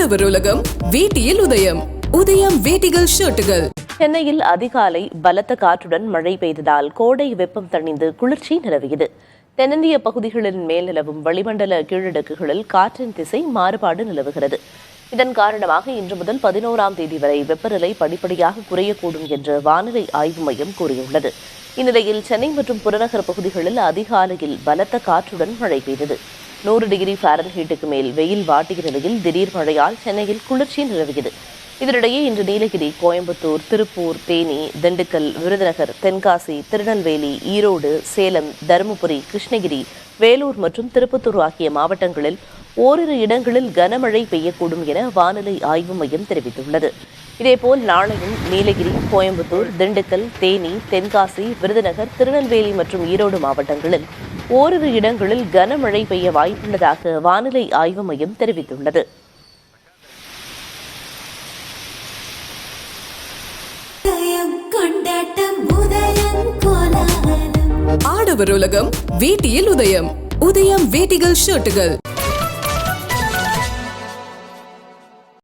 ஆடவர் உலகம் வேட்டியில் உதயம். உதயம் வேட்டிகள் ஷர்ட்டுகள். சென்னையில் அதிகாலை பலத்த காற்றுடன் மழை பெய்ததால் கோடை வெப்பம் தணிந்து குளிர்ச்சி நிலவியது. தென்னிந்திய பகுதிகளின் மேல் நிலவும் வளிமண்டல கீழடுக்குகளில் காற்றின் திசை மாறுபாடு நிலவுகிறது. இதன் காரணமாக இன்று முதல் 11ஆம் தேதி வரை வெப்பநிலை படிப்படியாக குறையக்கூடும் என்று வானிலை ஆய்வு மையம் கூறியுள்ளது. இந்நிலையில் சென்னை மற்றும் புறநகர் பகுதிகளில் அதிகாலையில் பலத்த காற்றுடன் மழை பெய்தது. 100 டிகிரி ஃபாரன்ஹீட்டுக்கு மேல் வெயில் வாட்டிய நிலையில் திடீர் மழையால் சென்னையில் குளிர்ச்சி நிலவியது. இதனிடையே இன்று நீலகிரி, கோயம்புத்தூர், திருப்பூர், தேனி, திண்டுக்கல், விருதுநகர், தென்காசி, திருநெல்வேலி, ஈரோடு, சேலம், தருமபுரி, கிருஷ்ணகிரி, வேலூர் மற்றும் திருப்பத்தூர் ஆகிய மாவட்டங்களில் ஓரிரு இடங்களில் கனமழை பெய்யக்கூடும் என வானிலை ஆய்வு மையம் தெரிவித்துள்ளது. இதேபோல் நாளையும் நீலகிரி, கோயம்புத்தூர், திண்டுக்கல், தேனி, தென்காசி, விருதுநகர், திருநெல்வேலி மற்றும் ஈரோடு மாவட்டங்களில் ஓரிரு இடங்களில் கனமழை பெய்ய வாய்ப்புள்ளதாக வானிலை ஆய்வு மையம் தெரிவித்துள்ளது. ஆடவர் உலகம் வேட்டியில் உதயம். உதயம் வேட்டிகள் ஷர்ட்டுகள்.